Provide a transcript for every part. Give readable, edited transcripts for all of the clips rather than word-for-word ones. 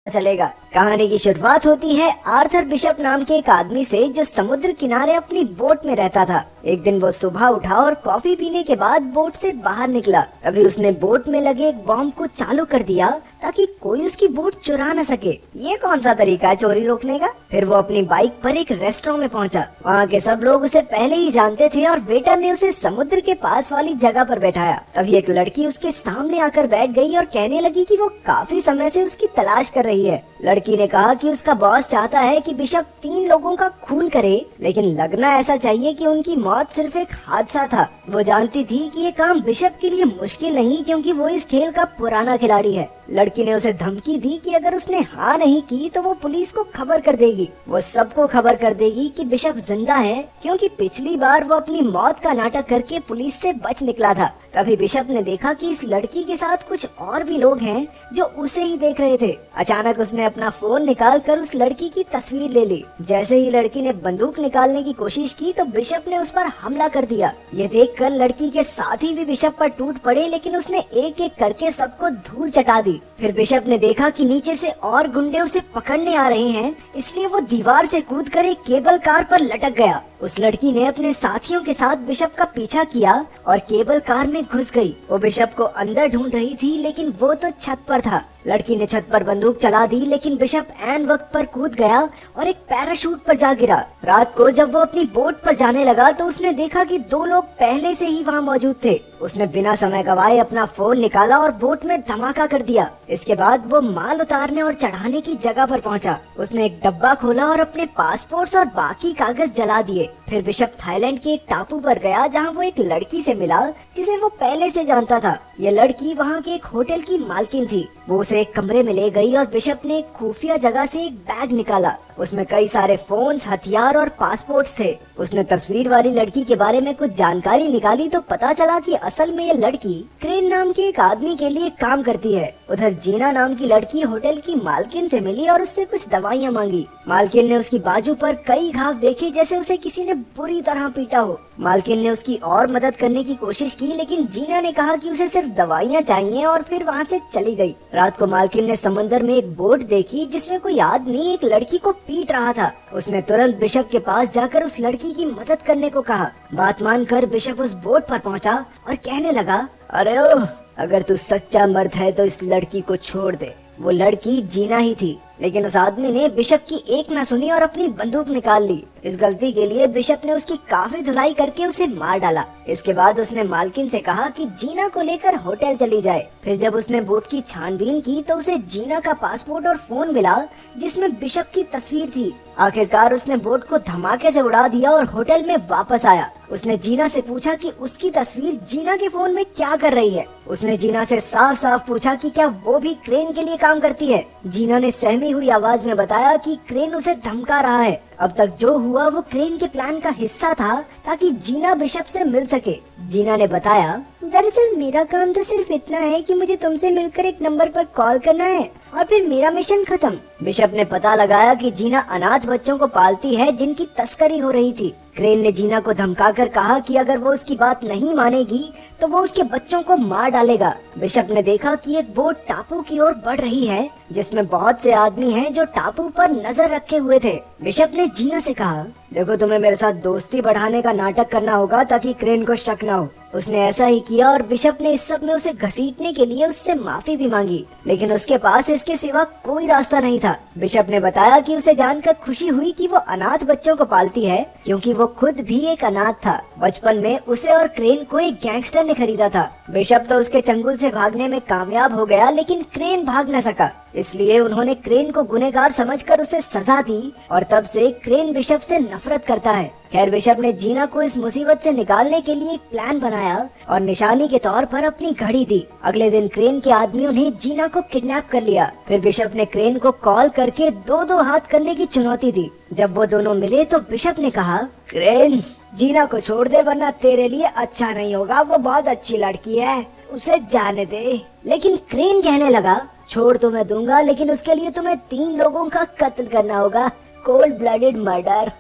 चलेगा। कहानी की शुरुआत होती है आर्थर बिशप नाम के एक आदमी से जो समुद्र किनारे अपनी बोट में रहता था। एक दिन वो सुबह उठा और कॉफी पीने के बाद बोट से बाहर निकला। तभी उसने बोट में लगे एक बॉम्ब को चालू कर दिया ताकि कोई उसकी बोट चुरा न सके। ये कौन सा तरीका है चोरी रोकने का? फिर वो अपनी बाइक पर एक रेस्टोरेंट में पहुंचा। वहाँ के सब लोग उसे पहले ही जानते थे और वेटर ने उसे समुद्र के पास वाली जगह पर बैठाया। तभी एक लड़की उसके सामने आकर बैठ गई और कहने लगी कि वो काफी समय से उसकी तलाश कर रही है। लड़की ने कहा कि उसका बॉस चाहता है कि बिशप 3 लोगों का खून करे, लेकिन लगना ऐसा चाहिए कि उनकी मौत सिर्फ एक हादसा था। वो जानती थी कि ये काम बिशप के लिए मुश्किल नहीं, क्योंकि वो इस खेल का पुराना खिलाड़ी है। लड़की ने उसे धमकी दी कि अगर उसने हाँ नहीं की तो वो पुलिस को खबर कर देगी। वो सबको खबर कर देगी कि बिशप जिंदा है, क्योंकि पिछली बार वो अपनी मौत का नाटक करके पुलिस से बच निकला था। तभी बिशप ने देखा कि इस लड़की के साथ कुछ और भी लोग हैं जो उसे ही देख रहे थे। अचानक उसने अपना फोन निकाल कर उस लड़की की तस्वीर ले ली। जैसे ही लड़की ने बंदूक निकालने की कोशिश की तो बिशप ने उस पर हमला कर दिया। ये देखकर लड़की के साथी भी बिशप पर टूट पड़े, लेकिन उसने एक एक करके सबको धूल चटा दी। फिर बिशप ने देखा कि नीचे से और गुंडे उसे पकड़ने आ रहे हैं, इसलिए वो दीवार से कूदकर एक केबल कार पर लटक गया। उस लड़की ने अपने साथियों के साथ बिशप का पीछा किया और केबल कार में घुस गई। वो बिशप को अंदर ढूंढ रही थी, लेकिन वो तो छत पर था। लड़की ने छत पर बंदूक चला दी, लेकिन बिशप ऐन वक्त पर कूद गया और एक पैराशूट पर जा गिरा। रात को जब वो अपनी बोट पर जाने लगा तो उसने देखा कि 2 लोग पहले से ही वहाँ मौजूद थे। उसने बिना समय गवाए अपना फोन निकाला और बोट में धमाका कर दिया। इसके बाद वो माल उतारने और चढ़ाने की जगह पर पहुंचा। उसने एक डब्बा खोला और अपने पासपोर्ट और बाकी कागज जला दिए। फिर बिशप थाईलैंड के एक टापू पर गया, जहाँ वो एक लड़की से मिला जिसे वो पहले से जानता था। ये लड़की वहाँ के एक होटल की मालकिन थी। वो उसे एक कमरे में ले गई और बिशप ने एक खुफिया जगह से एक बैग निकाला। उसमें कई सारे फोन्स, हथियार और पासपोर्ट्स थे। उसने तस्वीर वाली लड़की के बारे में कुछ जानकारी निकाली तो पता चला कि असल में ये लड़की क्रेन नाम के एक आदमी के लिए काम करती है। उधर जीना नाम की लड़की होटल की मालकिन से मिली और उससे कुछ दवाइयाँ मांगी। मालकिन ने उसकी बाजू पर कई घाव देखे, जैसे उसे किसी ने बुरी तरह पीटा हो। मालकिन ने उसकी और मदद करने की कोशिश की, लेकिन जीना ने कहा कि उसे सिर्फ दवाइयाँ चाहिए और फिर वहाँ से चली गई। रात को मालकिन ने समंदर में एक बोट देखी जिसमें कोई आदमी एक लड़की को पीट रहा था। उसने तुरंत बिशप के पास जाकर उस लड़की की मदद करने को कहा। बात मानकर बिशप उस बोट पर पहुंचा और कहने लगा, अरे ओह, अगर तू सच्चा मर्द है तो इस लड़की को छोड़ दे। वो लड़की जीना ही थी, लेकिन उस आदमी ने बिशप की एक न सुनी और अपनी बंदूक निकाल ली। इस गलती के लिए बिशप ने उसकी काफी धुलाई करके उसे मार डाला। इसके बाद उसने मालकिन से कहा कि जीना को लेकर होटल चली जाए। फिर जब उसने बोट की छानबीन की तो उसे जीना का पासपोर्ट और फोन मिला जिसमें बिशप की तस्वीर थी। आखिरकार उसने बोट को धमाके से उड़ा दिया और होटल में वापस आया। उसने जीना से पूछा कि उसकी तस्वीर जीना के फोन में क्या कर रही है। उसने जीना से साफ साफ पूछा कि क्या वो भी क्रेन के लिए काम करती है। जीना ने सहमी हुई आवाज में बताया कि क्रेन उसे धमका रहा है। अब तक जो हुआ वो क्रेन के प्लान का हिस्सा था ताकि जीना बिशप से मिल सके। जीना ने बताया, दरअसल मेरा काम तो सिर्फ इतना है कि मुझे तुमसे मिलकर एक नंबर पर कॉल करना है और फिर मेरा मिशन खत्म। बिशप ने पता लगाया कि जीना अनाथ बच्चों को पालती है जिनकी तस्करी हो रही थी। क्रेन ने जीना को धमकाकर कहा कि अगर वो उसकी बात नहीं मानेगी तो वो उसके बच्चों को मार डालेगा। बिशप ने देखा कि एक बोट टापू की ओर बढ़ रही है जिसमें बहुत से आदमी हैं जो टापू पर नजर रखे हुए थे। बिशप ने जीना से कहा, देखो, तुम्हें मेरे साथ दोस्ती बढ़ाने का नाटक करना होगा ताकि क्रेन को शक न हो। उसने ऐसा ही किया और बिशप ने इस सब में उसे घसीटने के लिए उससे माफी भी मांगी, लेकिन उसके पास इसके सिवा कोई रास्ता नहीं था। बिशप ने बताया कि उसे जानकर खुशी हुई कि वो अनाथ बच्चों को पालती है, क्योंकि वो खुद भी एक अनाथ था। बचपन में उसे और क्रेन को एक गैंगस्टर ने खरीदा था। बिशप तो उसके चंगुल से भागने में कामयाब हो गया, लेकिन क्रेन भाग न सका। इसलिए उन्होंने क्रेन को गुनहगार समझकर उसे सजा दी और तब से क्रेन बिशप से नफरत करता है। खैर, बिशप ने जीना को इस मुसीबत से निकालने के लिए एक प्लान बनाया और निशानी के तौर पर अपनी घड़ी दी। अगले दिन क्रेन के आदमियों ने जीना को किडनैप कर लिया। फिर बिशप ने क्रेन को कॉल करके 2-2 हाथ करने की चुनौती दी। जब वो दोनों मिले तो बिशप ने कहा, क्रेन, जीना को छोड़ दे वरना तेरे लिए अच्छा नहीं होगा। वो बहुत अच्छी लड़की है, उसे जाने दे। लेकिन क्रेन कहने लगा, छोड़ तो मैं दूंगा, लेकिन उसके लिए तुम्हें 3 लोगों का कत्ल करना होगा। Cold blooded murder.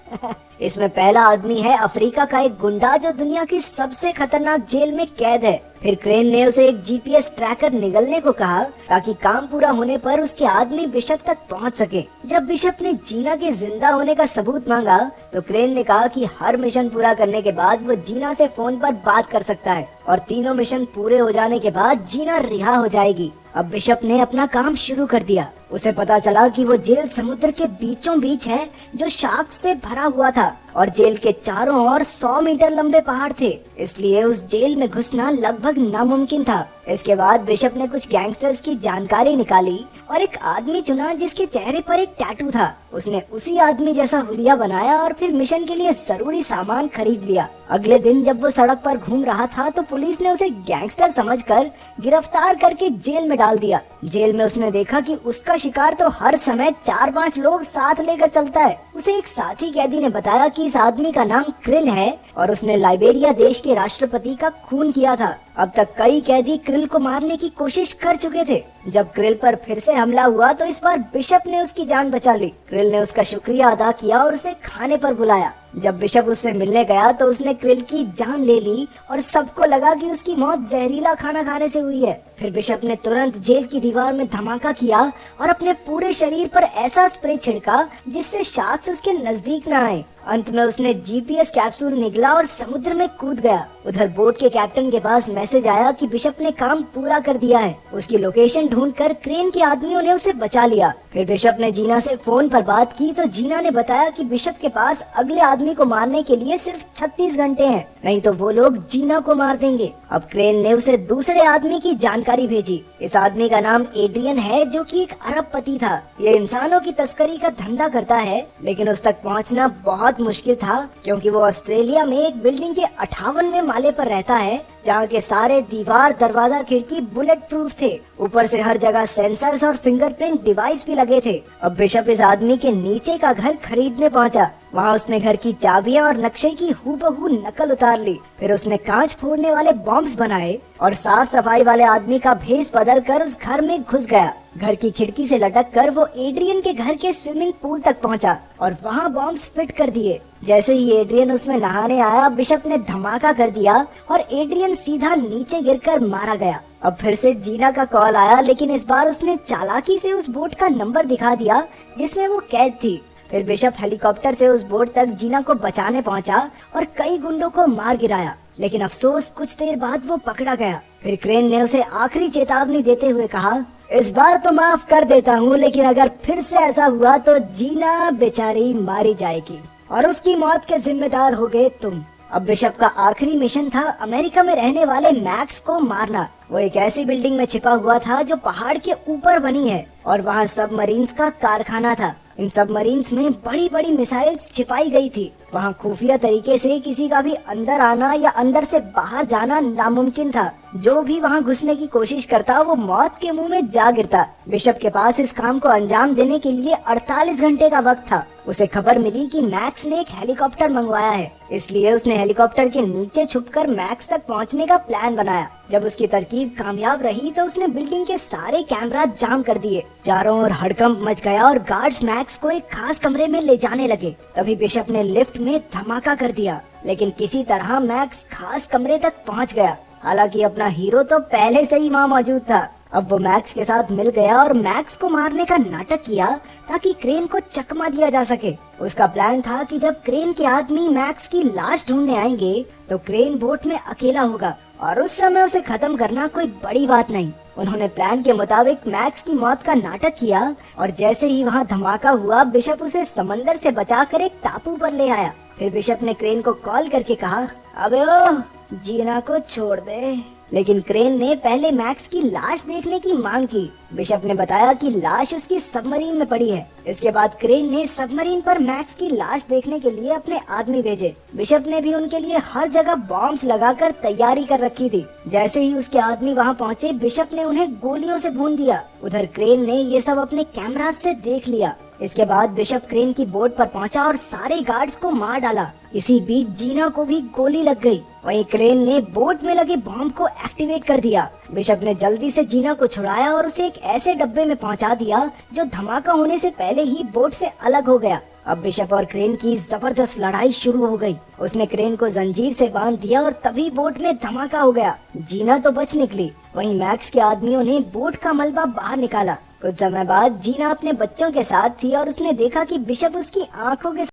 इसमें पहला आदमी है अफ्रीका का एक गुंडा जो दुनिया की सबसे खतरनाक जेल में कैद है। फिर क्रेन ने उसे एक जीपीएस ट्रैकर निगलने को कहा ताकि काम पूरा होने पर उसके आदमी बिशप तक पहुंच सके। जब बिशप ने जीना के जिंदा होने का सबूत मांगा तो क्रेन ने कहा कि हर मिशन पूरा करने के बाद वो जीना से फोन पर बात कर सकता है और तीनों मिशन पूरे हो जाने के बाद जीना रिहा हो जाएगी। अब बिशप ने अपना काम शुरू कर दिया। उसे पता चला कि वो जेल समुद्र के बीचों बीच है जो शार्क से भरा हुआ था और जेल के चारों ओर 100 मीटर लंबे पहाड़ थे, इसलिए उस जेल में घुसना लगभग नामुमकिन था। इसके बाद बिशप ने कुछ गैंगस्टर्स की जानकारी निकाली और एक आदमी चुना जिसके चेहरे पर एक टैटू था। उसने उसी आदमी जैसा हुलिया बनाया और फिर मिशन के लिए जरूरी सामान खरीद लिया। अगले दिन जब वो सड़क पर घूम रहा था तो पुलिस ने उसे गैंगस्टर समझकर गिरफ्तार करके जेल में डाल दिया। जेल में उसने देखा कि उसका शिकार तो हर समय 4-5 लोग साथ लेकर चलता है। उसे एक साथी कैदी ने बताया कि इस आदमी का नाम क्रिल है और उसने लाइबेरिया देश के राष्ट्रपति का खून किया था। अब तक कई कैदी क्रिल को मारने की कोशिश कर चुके थे। जब क्रिल पर फिर से हमला हुआ तो इस बार बिशप ने उसकी जान बचा ली। क्रिल ने उसका शुक्रिया अदा किया और उसे खाने पर बुलाया। जब बिशप उससे मिलने गया तो उसने क्रिल की जान ले ली और सबको लगा कि उसकी मौत जहरीला खाना खाने से हुई है। फिर बिशप ने तुरंत जेल की दीवार में धमाका किया और अपने पूरे शरीर पर ऐसा स्प्रे छिड़का जिससे शार्क्स उसके नजदीक न आए। अंत में उसने जीपीएस कैप्सूल निगला और समुद्र में कूद गया। उधर बोट के कैप्टन के पास मैसेज आया कि बिशप ने काम पूरा कर दिया है। उसकी लोकेशन ढूंढकर क्रेन के आदमियों ने उसे बचा लिया। फिर बिशप ने जीना से फोन पर बात की तो जीना ने बताया कि बिशप के पास अगले आदमी को मारने के लिए सिर्फ 36 घंटे हैं, नहीं तो वो लोग जीना को मार देंगे। अब क्रेन ने उसे दूसरे आदमी की जानकारी भेजी। इस आदमी का नाम एड्रियन है जो कि एक अरबपति था। ये इंसानों की तस्करी का धंधा करता है, लेकिन उस तक पहुंचना बहुत मुश्किल था क्योंकि वो ऑस्ट्रेलिया में एक बिल्डिंग के 58वें माले पर रहता है जहाँ के सारे दीवार, दरवाजा, खिड़की बुलेट प्रूफ थे। ऊपर से हर जगह सेंसर्स और फिंगरप्रिंट डिवाइस भी लगे थे। अब बिशप इस आदमी के नीचे का घर खरीदने पहुंचा। वहाँ उसने घर की चाबियां और नक्शे की हूबहू नकल उतार ली। फिर उसने कांच फोड़ने वाले बॉम्ब्स बनाए और साफ सफाई वाले आदमी का भेष बदल कर उस घर में घुस गया। घर की खिड़की से लटक कर वो एड्रियन के घर के स्विमिंग पूल तक पहुंचा और वहाँ बॉम्ब्स फिट कर दिए। जैसे ही एड्रियन उसमें नहाने आया, बिशप ने धमाका कर दिया और एड्रियन सीधा नीचे गिरकर मारा गया। अब फिर से जीना का कॉल आया, लेकिन इस बार उसने चालाकी से उस बोट का नंबर दिखा दिया जिसमें वो कैद थी। फिर बिशप हेलीकॉप्टर से उस बोट तक जीना को बचाने पहुंचा और कई गुंडों को मार गिराया, लेकिन अफसोस कुछ देर बाद वो पकड़ा गया। फिर क्रेन ने उसे आखिरी चेतावनी देते हुए कहा, इस बार तो माफ कर देता हूँ, लेकिन अगर फिर से ऐसा हुआ तो जीना बेचारी मारी जाएगी और उसकी मौत के जिम्मेदार होगे तुम। अब बिशप का आखिरी मिशन था अमेरिका में रहने वाले मैक्स को मारना। वो एक ऐसी बिल्डिंग में छिपा हुआ था जो पहाड़ के ऊपर बनी है और वहाँ सबमरीन्स का कारखाना था। इन सबमरीन्स में बड़ी बड़ी मिसाइल्स छिपाई गई थी। वहाँ खुफिया तरीके से किसी का भी अंदर आना या अंदर से बाहर जाना नामुमकिन था। जो भी वहाँ घुसने की कोशिश करता वो मौत के मुंह में जा गिरता। बिशप के पास इस काम को अंजाम देने के लिए 48 घंटे का वक्त था। उसे खबर मिली कि मैक्स ने एक हेलीकॉप्टर मंगवाया है, इसलिए उसने हेलीकॉप्टर के नीचे छुपकर मैक्स तक पहुंचने का प्लान बनाया। जब उसकी तरकीब कामयाब रही तो उसने बिल्डिंग के सारे कैमरा जाम कर दिए। चारों ओर हड़कंप मच गया और गार्ड्स मैक्स को एक खास कमरे में ले जाने लगे। तभी बिशप ने लिफ्ट में धमाका कर दिया, लेकिन किसी तरह मैक्स खास कमरे तक पहुंच गया। हालांकि अपना हीरो तो पहले से ही वहाँ मौजूद था। अब वो मैक्स के साथ मिल गया और मैक्स को मारने का नाटक किया ताकि क्रेन को चकमा दिया जा सके। उसका प्लान था कि जब क्रेन के आदमी मैक्स की लाश ढूंढने आएंगे तो क्रेन बोट में अकेला होगा और उस समय उसे खत्म करना कोई बड़ी बात नहीं। उन्होंने प्लान के मुताबिक मैक्स की मौत का नाटक किया और जैसे ही वहाँ धमाका हुआ, बिशप उसे समंदर से बचाकर एक टापू पर ले आया। फिर बिशप ने क्रेन को कॉल करके कहा, अबे ओ जीना को छोड़ दे। लेकिन क्रेन ने पहले मैक्स की लाश देखने की मांग की। बिशप ने बताया कि लाश उसकी सबमरीन में पड़ी है। इसके बाद क्रेन ने सबमरीन पर मैक्स की लाश देखने के लिए अपने आदमी भेजे। बिशप ने भी उनके लिए हर जगह बॉम्ब्स लगाकर तैयारी कर रखी थी। जैसे ही उसके आदमी वहां पहुंचे, बिशप ने उन्हें गोलियों से भून दिया। उधर क्रेन ने ये सब अपने कैमरा से देख लिया। इसके बाद बिशप क्रेन की बोट पर पहुंचा और सारे गार्ड्स को मार डाला। इसी बीच जीना को भी गोली लग गई। वहीं क्रेन ने बोट में लगे बॉम्ब को एक्टिवेट कर दिया। बिशप ने जल्दी से जीना को छुड़ाया और उसे एक ऐसे डब्बे में पहुंचा दिया जो धमाका होने से पहले ही बोट से अलग हो गया। अब बिशप और क्रेन की जबरदस्त लड़ाई शुरू हो गई। उसने क्रेन को जंजीर से बांध दिया और तभी बोट में धमाका हो गया। जीना तो बच निकली, वहीं मैक्स के आदमियों ने बोट का मलबा बाहर निकाला। कुछ समय बाद जीना अपने बच्चों के साथ थी और उसने देखा कि बिशप उसकी आंखों के